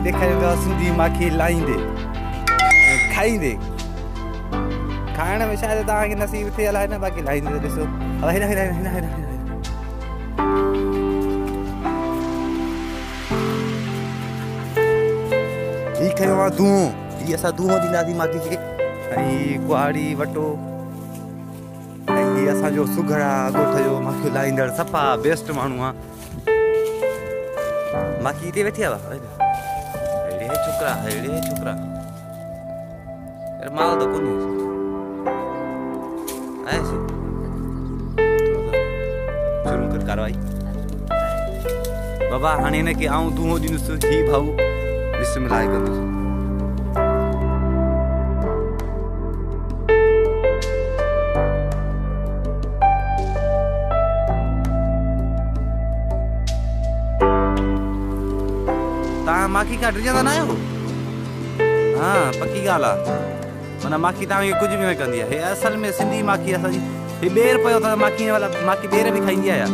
तव्हांखे ॾेखारियो सिंधी माखी लाहींदे खाईंदे। खाइण में शायदि तव्हांखे नसीब थियल आहे न, बाक़ी लाहींदे त ॾिसो। ही खयो आहे धूओं, ही असां धूओं ॾींदासीं माखी खे। ऐं कुहाड़ी वटो, ऐं ही असांजो सुघड़ आहे ॻोठ जो माखी लाहींदड़ सफ़ा बेस्ट माण्हू आहे। माखी हिते वेठी आहे। अहिड़े छोकिरा, अहिड़े छोकिरा माल त कोन्हे आहे। शुरू कर कारवाई बाबा। हाणे हिनखे आऊं धूओं ॾींदुसि। ही भाऊ बिस्मिल्लाह कंदुसि। तव्हां माखी खां डिॼंदा न आहियो? हा पकी ॻाल्हि आहे। माना माखी तव्हांखे कुझु बि न कंदी आहे। हे असल में सिंधी माखी असांजी। हे ॿेर पियो अथव माखी वाला। माखी ॿेर बि खाईंदी आहे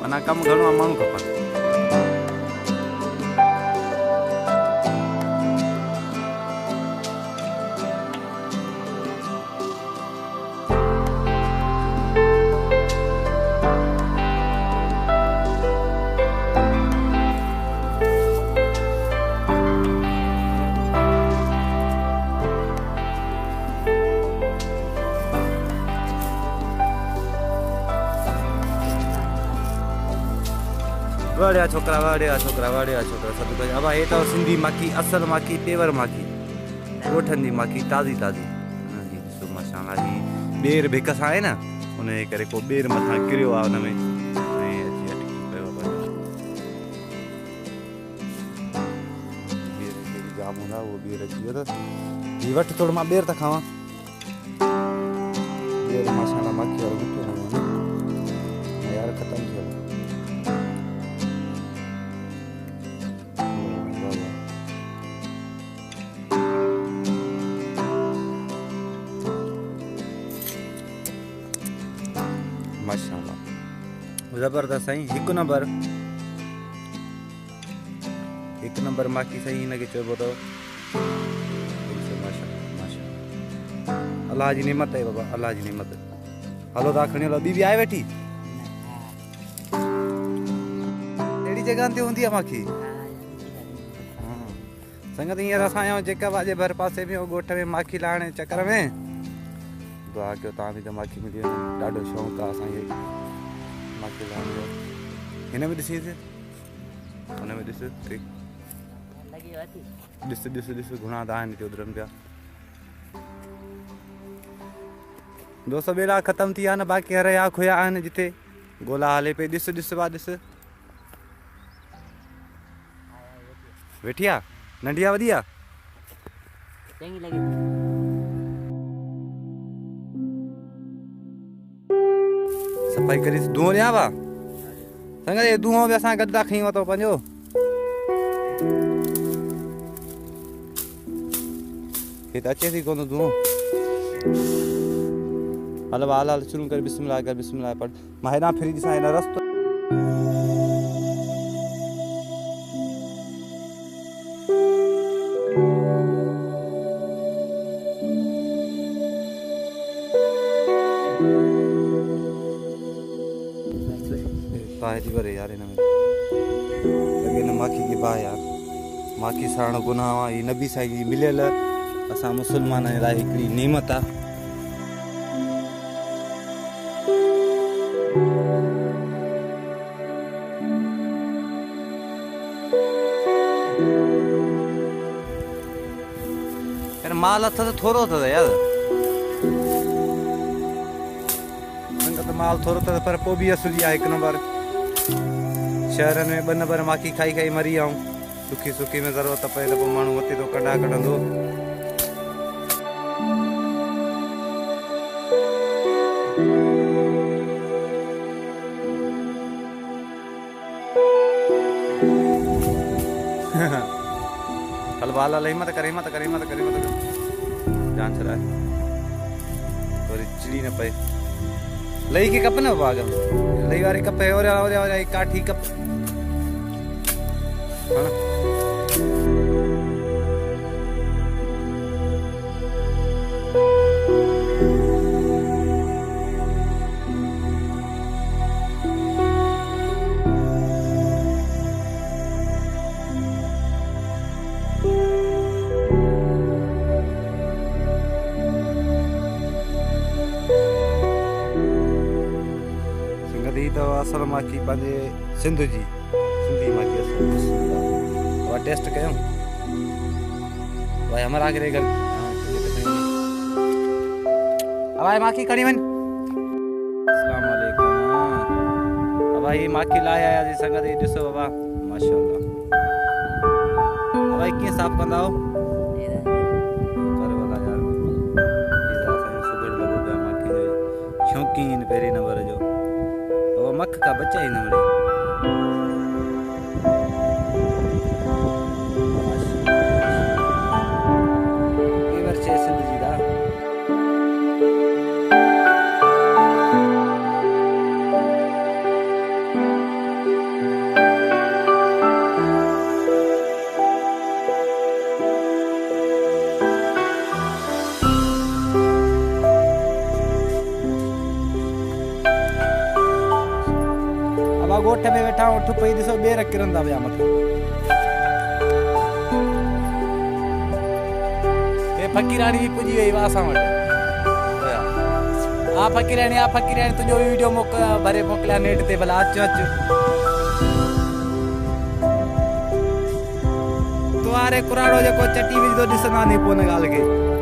माना कमु घणो आहे, माण्हू खपनि। बढ़िया छोकरा, बढ़िया छोकरा, बढ़िया छोकरा। सब कुछ। अब ये तो सिंधी माखी, असल माखी, पेवर माखी, ॻोठनि जी माखी, ताज़ी ताज़ी। ॾिसो माशाल्लाह। ही ॿेर भिक सां आहे न, उन जे करे को ॿेर मथां किरियो आहे हुन में। जाम हूंदा उहो ॿेर अची वियो त ही वठि थोरो मां ॿेर त खावां। ॿेर माशाल्लाह माखी वारो मिठो हूंदो आहे यार, ख़तमु थियो। माशाल्लाह ज़बरदस्त साईं। हिकु नंबर माखी साईं हिनखे चइबो अथव। माशाल्लाह माशाल्लाह। अलाह जी नेमत आहे बाबा, अलाह जी नेमत। हलो तव्हां खणी हलो। ॿी बि आहे वेठी? अहिड़ी जॻह ते हूंदी आहे माखी। संगत हींअर असां आहियूं जेका वाजे भर पासे में ॻोठ में माखी लाहिण जे चकर में। दुआ कयो तव्हां बि त माखी मिली वञे। ॾाढो शौक़ु आहे असांखे माखी लाहिण जो। हिन में ॾिसीसि, हुन में ॾिस, ॾिस ॾिस ॾिस घुणा त आहिनि हिते उधरनि पिया। दोस्त ॿेड़ा ख़तमु थी विया न, बाक़ी हर या खुया आहिनि जिते ॻोल्हा हले पई। ॾिस ॾिस बा ॾिस। वेठी आहे? नंढी आहे वॾी आहे? सफ़ाई करीस। धुओं ॾियां वा संगत? ये धुओं बि असां गॾु था खणी वरितो पंहिंजो। हे त अचे थी कोन धुओं। हल हल हल शुरू कर। बिस्मिल्लाह कर, बिस्मिल्लाह पढ़। मां हेॾां फिरी ॾिसां हेॾां रस्तो। यार हिन माखी की बा यार, माखी साण गुनाह आहे। नबी साईं जी मिलियल असां मुस्लमान लाइ हिकिड़ी नेमत आहे। यार माल अथव थोरो अथव यार, माल थोरो अथव पर पोइ बि असुली आहे हिकु नंबर। शहरनि में 2 नंबर माखी खाई खाई मरी आऊं। सुकी सुकी में ज़रूरत पए त पोइ माण्हू वती थो कढा कढंदो। हल बाल हल, हिम्मत कर, हिम्मत कर, हिम्मत कर, हिम्मत कर। जान छॾाए वरी चिड़ी न पए। लही के कप न बाग लही वारी कप है। और काठी कप तो असल माखी पंहिंजे सिंध जी सिंधी माखी असल टेस्ट कयूं भाई हमारा आगे गल भाई माखी खड़ी वन अस्सलाम वालेकुम भाई माखी लाया जी संगत ही ॾिसो बाबा माशाल्लाह भाई कीअं साफ़ कंदा हो कर वाला यार इधर से सुगड़ लगो पिया माखी जो शौकीन पहिरीं नंबर जो वो मक्ख का बच्चा ही नंबर गोठ में वेठा उठ पई ॾिसो ॿेर किरंदा विया मथां हे फ़कीराणी बि पुॼी वई असां वटि हा फ़कीराणी तुंहिंजो वीडियो भरे मोकिलिया नेट ते भला अच तुआरे कुराड़ो जेको चटी विझंदो ॾिसंदा नी पोइ हिन ॻाल्हि खे